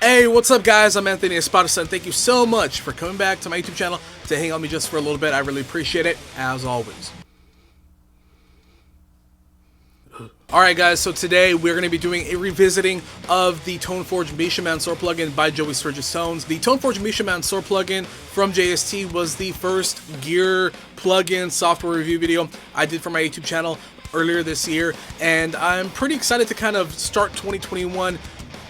Hey, what's up guys? I'm Anthony Espada, and thank you so much for coming back to my YouTube channel to hang on me just for a little bit. I really appreciate it, as always. Alright guys, so today we're going to be doing a revisiting of the Toneforge Misha Mansoor plugin by Sturgis Tones. The Toneforge Misha Mansoor plugin from JST was the first gear plugin software review video I did for my YouTube channel earlier this year, and I'm pretty excited to kind of start 2021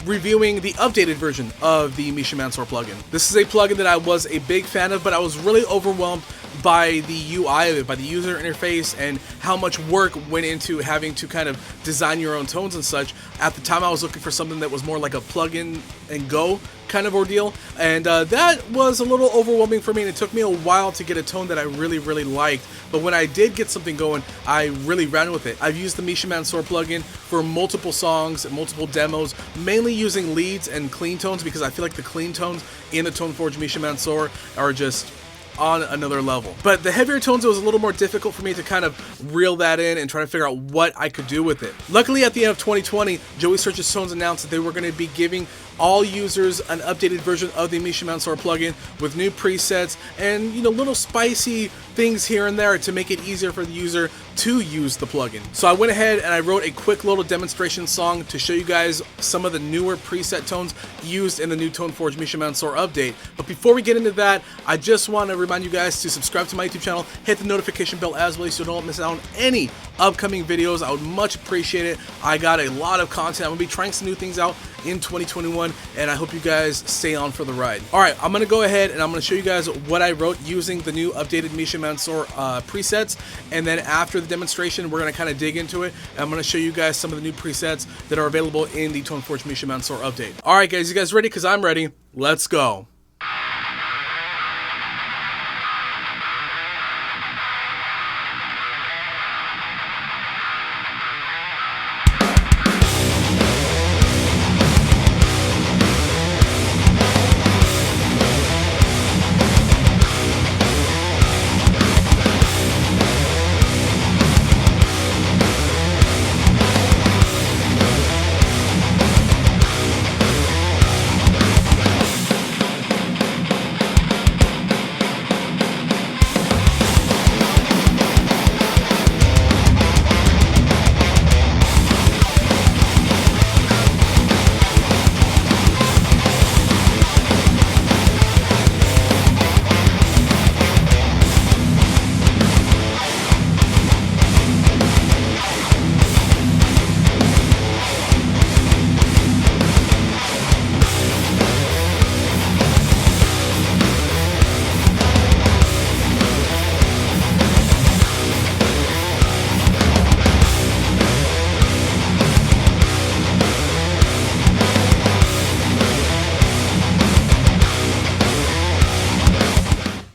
reviewing the updated version of the Misha Mansoor plugin. This is a plugin that I was a big fan of, but I was really overwhelmed by the UI of it, by the user interface, and how much work went into having to kind of design your own tones and such. At the time I was looking for something that was more like a plug-in and go kind of ordeal, and that was a little overwhelming for me, and it took me a while to get a tone that I really liked. But when I did get something going, I really ran with it. I've used the Misha Mansoor plugin for multiple songs and multiple demos, mainly using leads and clean tones, because I feel like the clean tones in the Toneforge Misha Mansoor are just on another level. But the heavier tones, it was a little more difficult for me to kind of reel that in and try to figure out what I could do with it. Luckily, at the end of 2020, Sturgis Tones announced that they were going to be giving all users an updated version of the Misha Mansoor plugin with new presets and, you know, little spicy things here and there to make it easier for the user to use the plugin. So I went ahead and I wrote a quick little demonstration song to show you guys some of the newer preset tones used in the new Toneforge Misha Mansoor update. But before we get into that, I just want to remind you guys to subscribe to my YouTube channel, hit the notification bell as well so you don't miss out on any upcoming videos. I would much appreciate it. I got a lot of content. I'm going to be trying some new things out in 2021, and I hope you guys stay on for the ride. Alright, I'm going to go ahead and I'm going to show you guys what I wrote using the new updated Misha Mansoor presets, and then after the demonstration we're going to kind of dig into it, and I'm going to show you guys some of the new presets that are available in the Toneforge Misha Mansoor update. Alright guys, you guys ready? Because I'm ready. Let's go.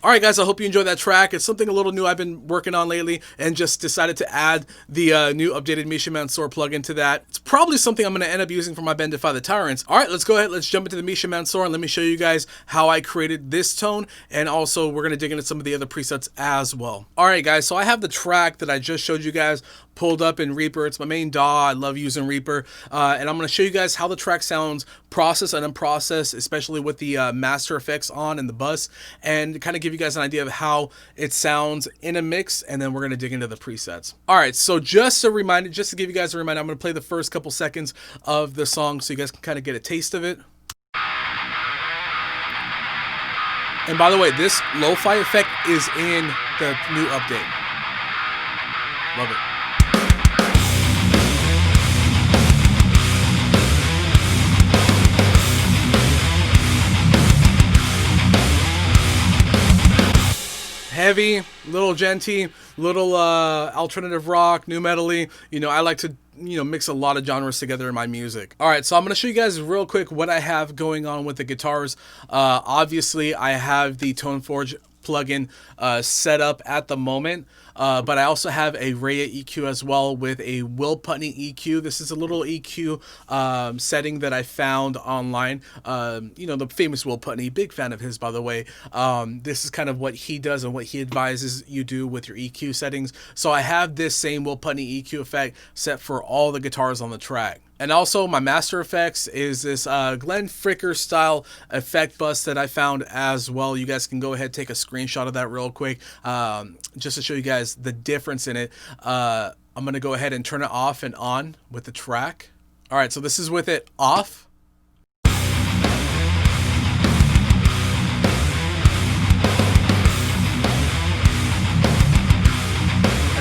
Alright guys, I hope you enjoyed that track. It's something a little new I've been working on lately, and just decided to add the new updated Misha Mansoor plugin to that. It's probably something I'm going to end up using for my band Defy the Tyrants. Alright, let's go ahead, let's jump into the Misha Mansoor, and let me show you guys how I created this tone, and also we're going to dig into some of the other presets as well. Alright guys, so I have the track that I just showed you guys pulled up in Reaper. It's my main DAW. I love using Reaper, and I'm going to show you guys how the track sounds processed and unprocessed, especially with the master effects on and the bus, and kind of give you guys an idea of how it sounds in a mix, and then we're going to dig into the presets. Alright, so just a reminder, just to give you guys a reminder, I'm going to play the first couple seconds of the song so you guys can kind of get a taste of it. And by the way, this lo-fi effect is in the new update. Love it. Heavy, little genty, little alternative rock, new metal-y. You know, I like to, you know, mix a lot of genres together in my music. Alright, so I'm going to show you guys real quick what I have going on with the guitars. Obviously, I have the Toneforge plugin set up at the moment. But I also have a Raya EQ as well with a Will Putney EQ. This is a little EQ setting that I found online. You know, the famous Will Putney, big fan of his, by the way. This is kind of what he does and what he advises you do with your EQ settings. So I have this same Will Putney EQ effect set for all the guitars on the track. And also, my master effects is this Glenn Fricker style effect bus that I found as well. You guys can go ahead and take a screenshot of that real quick, just to show you guys the difference in it. I'm going to go ahead and turn it off and on with the track. All right, so this is with it off. And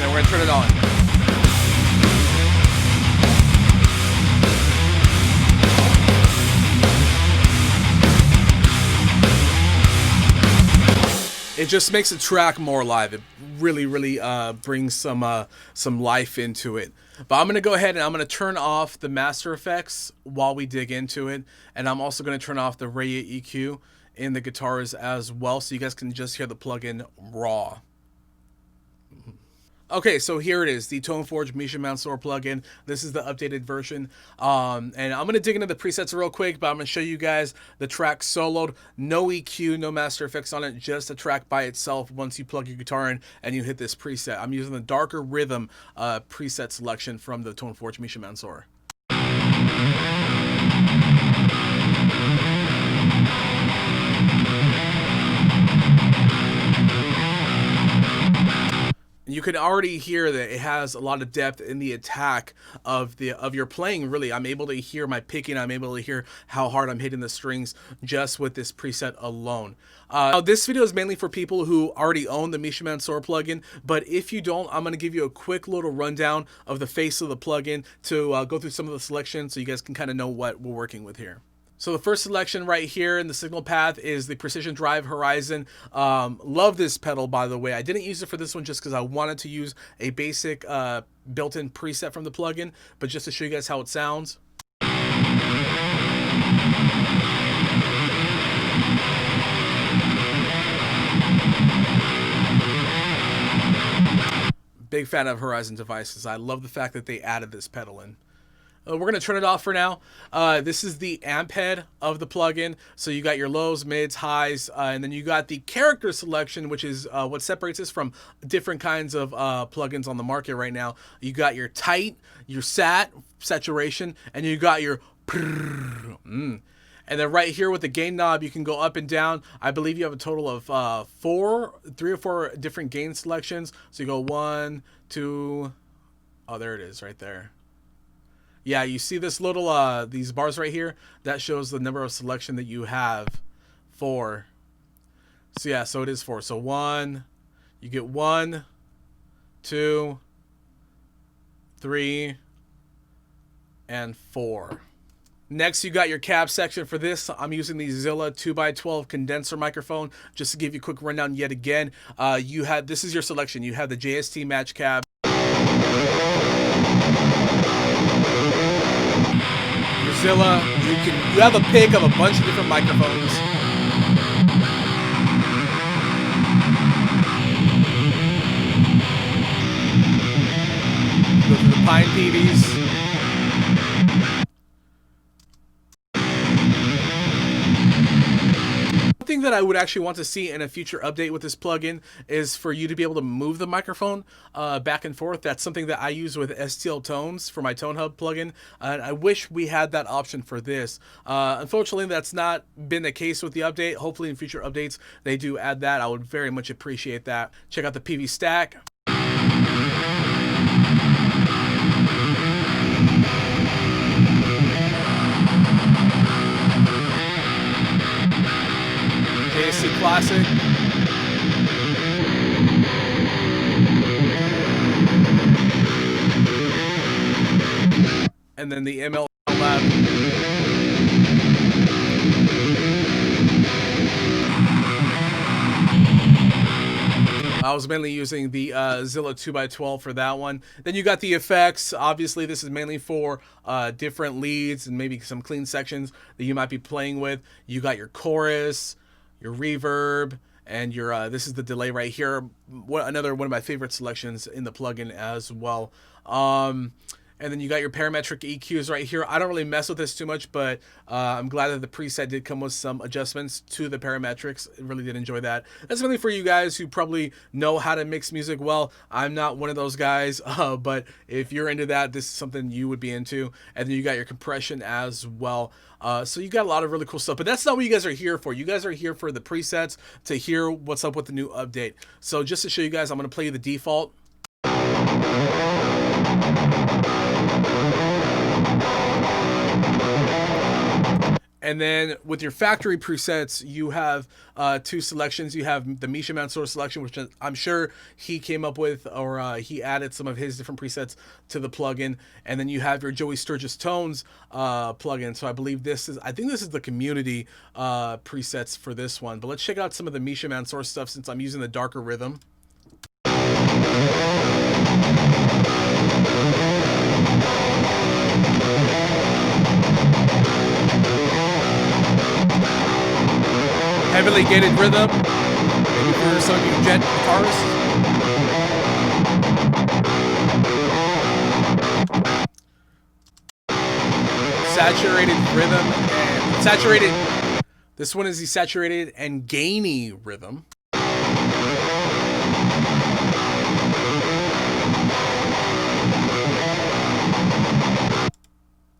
then we're going to turn it on. It just makes the track more alive. It really, really brings some life into it. But I'm going to go ahead and I'm going to turn off the master effects while we dig into it. And I'm also going to turn off the radio EQ in the guitars as well, so you guys can just hear the plugin raw. Okay, so here it is, the Toneforge Misha Mansoor plugin. This is the updated version. And I'm going to dig into the presets real quick, but I'm going to show you guys the track soloed. No EQ, no master effects on it, just a track by itself once you plug your guitar in and you hit this preset. I'm using the Darker Rhythm preset selection from the Toneforge Misha Mansoor. You can already hear that it has a lot of depth in the attack of your playing. Really, I'm able to hear my picking. I'm able to hear how hard I'm hitting the strings just with this preset alone. Now, this video is mainly for people who already own the Misha Mansoor plugin, but if you don't, I'm going to give you a quick little rundown of the face of the plugin to go through some of the selections so you guys can kind of know what we're working with here. So the first selection right here in the signal path is the Precision Drive Horizon. Love this pedal, by the way. I didn't use it for this one just because I wanted to use a basic built-in preset from the plugin, but just to show you guys how it sounds. Big fan of Horizon devices. I love the fact that they added this pedal in. We're going to turn it off for now. This is the amp head of the plugin. So you got your lows, mids, highs, and then you got the character selection, which is what separates this from different kinds of plugins on the market right now. You got your tight, your saturation, and you got your And then right here with the gain knob, you can go up and down. I believe you have a total of 3 or 4 different gain selections. So you go 1, 2, oh, there it is right there. Yeah, you see this little, these bars right here? That shows the number of selection that you have. 4. So yeah, so it is 4. So 1, you get 1, 2, 3, and 4. Next, you got your cab section for this. I'm using the Zilla 2x12 condenser microphone. Just to give you a quick rundown yet again, this is your selection. You have the JST match cab. Zilla, you have a pick of a bunch of different microphones. Go through the Pine PVs. One thing that I would actually want to see in a future update with this plugin is for you to be able to move the microphone back and forth. That's something that I use with STL Tones for my Tone Hub plugin, and I wish we had that option for this. Unfortunately, that's not been the case with the update. Hopefully in future updates they do add that. I would very much appreciate that. Check out the PV stack. JST Classic. And then the ML Lab. I was mainly using the Zilla 2x12 for that one. Then you got the effects. Obviously, this is mainly for different leads and maybe some clean sections that you might be playing with. You got your chorus, your reverb, and your this is the delay right here. Another one of my favorite selections in the plugin as well. And then you got your parametric EQs right here. I don't really mess with this too much, but I'm glad that the preset did come with some adjustments to the parametrics. I really did enjoy that. That's something for you guys who probably know how to mix music well. I'm not one of those guys, but if you're into that, this is something you would be into. And then you got your compression as well. So you got a lot of really cool stuff, but that's not what you guys are here for. You guys are here for the presets, to hear what's up with the new update. So just to show you guys, I'm going to play you the default. And then with your factory presets, you have two selections. You have the Misha Mansoor selection, which I'm sure he came up with, or he added some of his different presets to the plugin. And then you have your Joey Sturgis Tones plugin. So I think this is the community presets for this one. But let's check out some of the Misha Mansoor stuff since I'm using the darker rhythm. Heavily gated rhythm, maybe for some of you jet guitarists. Saturated rhythm and saturated. This one is the saturated and gainy rhythm.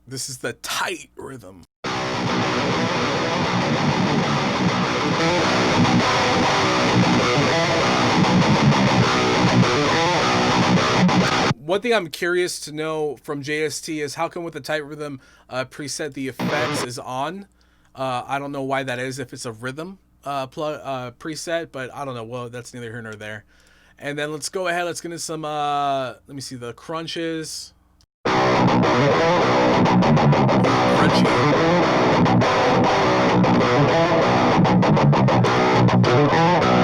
This is the tight rhythm. One thing I'm curious to know from JST is how come with the tight rhythm preset the effects is on. I don't know why that is, if it's a rhythm preset, but I don't know. Well, that's neither here nor there. And then let's go ahead. Let's get into some, let me see, the crunches. Crunchy.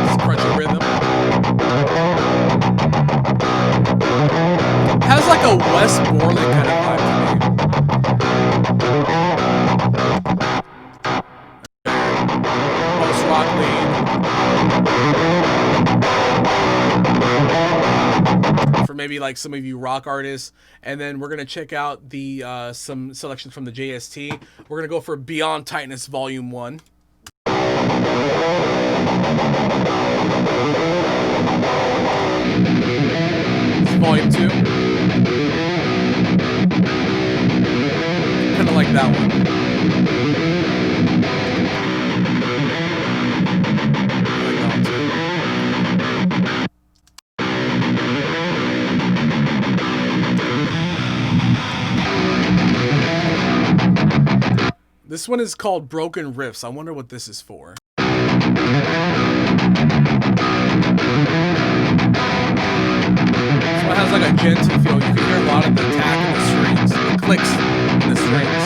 It's crunchy rhythm. It has like a Wes Borland kind of vibe to me. Post-rock lead. For maybe like some of you rock artists. And then we're going to check out the some selections from the JST. We're going to go for Beyond Tightness Volume 1. This is Volume 2. Kind of like that one. This one is called Broken Riffs. I wonder what this is for. This one has like a gentle feel. You can hear a lot of the attack in the strings, the clicks in the strings.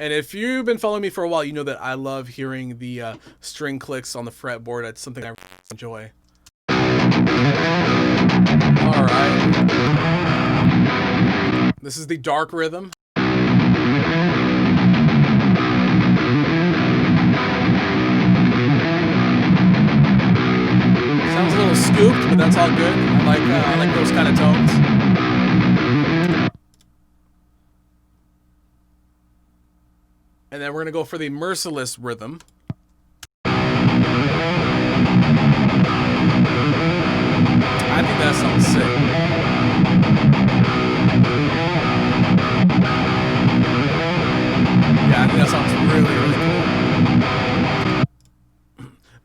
And if you've been following me for a while, you know that I love hearing the string clicks on the fretboard. That's something I enjoy. All right. This is the dark rhythm. Sounds a little scooped, but that's all good. I like those kind of tones. And then we're gonna go for the merciless rhythm. I think that sounds sick. Yeah, I think that sounds really, really cool.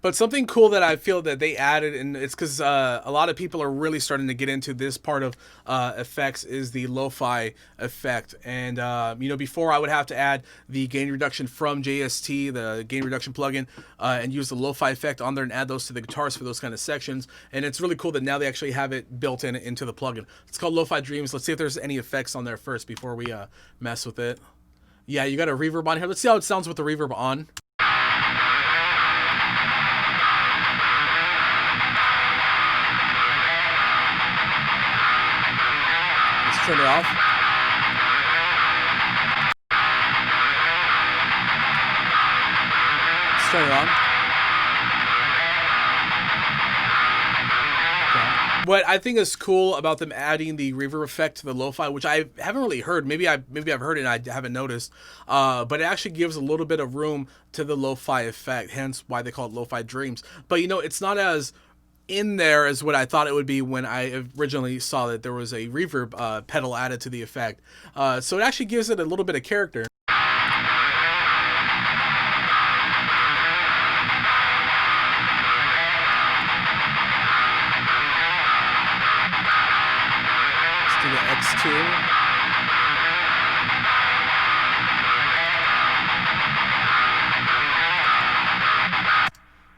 But something cool that I feel that they added, and it's because a lot of people are really starting to get into this part of effects, is the lo-fi effect. And you know, before I would have to add the gain reduction from JST, the gain reduction plugin, and use the lo-fi effect on there and add those to the guitars for those kind of sections. And it's really cool that now they actually have it built in into the plugin. It's called Lo-Fi Dreams. Let's see if there's any effects on there first before we mess with it. Yeah, you got a reverb on here. Let's see how it sounds with the reverb on. Turn it off. Let's turn it on. Okay. What I think is cool about them adding the reverb effect to the lo-fi, which I haven't really heard, maybe I've heard it and I haven't noticed, but it actually gives a little bit of room to the lo-fi effect, hence why they call it lo-fi dreams. But you know, it's not as in there as what I thought it would be when I originally saw that there was a reverb pedal added to the effect. So it actually gives it a little bit of character. To the X2.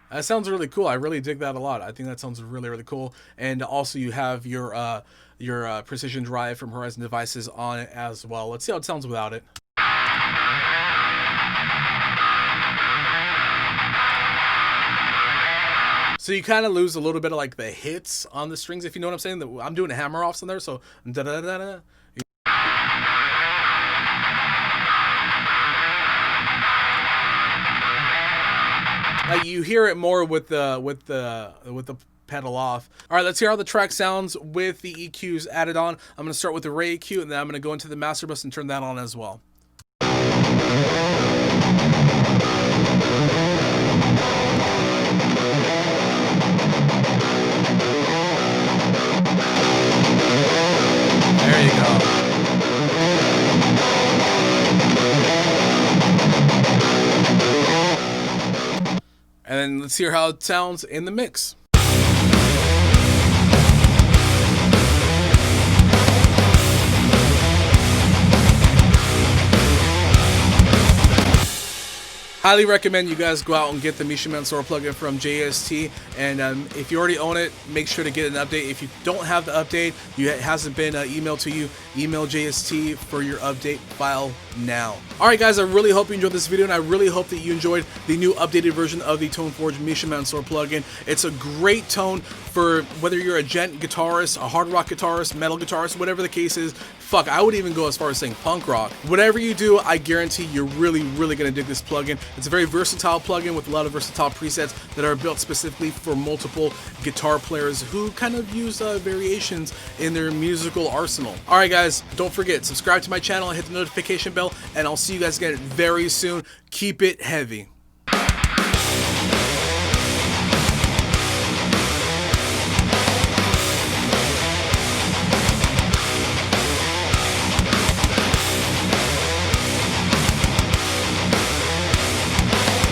That sounds really cool. I really dig that a lot. I think that sounds really, really cool. And also you have your precision drive from Horizon Devices on it as well. Let's see how it sounds without it. So you kind of lose a little bit of like the hits on the strings, if you know what I'm saying. I'm doing hammer offs on there, so da da da da. Like you hear it more with the pedal off. All right, let's hear how the track sounds with the EQs added on. I'm gonna start with the Ray EQ, and then I'm gonna go into the master bus and turn that on as well. There you go. And then let's hear how it sounds in the mix. Highly recommend you guys go out and get the Misha Mansoor plugin from JST, and if you already own it, make sure to get an update. If you don't have the update, it hasn't been emailed to you, email JST for your update file now. Alright guys, I really hope you enjoyed this video, and I really hope that you enjoyed the new updated version of the Toneforge Misha Mansoor plugin. It's a great tone for whether you're a gent guitarist, a hard rock guitarist, metal guitarist, whatever the case is. Fuck, I would even go as far as saying punk rock. Whatever you do, I guarantee you're really, really going to dig this plugin. It's a very versatile plugin with a lot of versatile presets that are built specifically for multiple guitar players who kind of use variations in their musical arsenal. Alright guys, don't forget, subscribe to my channel and hit the notification bell, and I'll see you guys again very soon. Keep it heavy.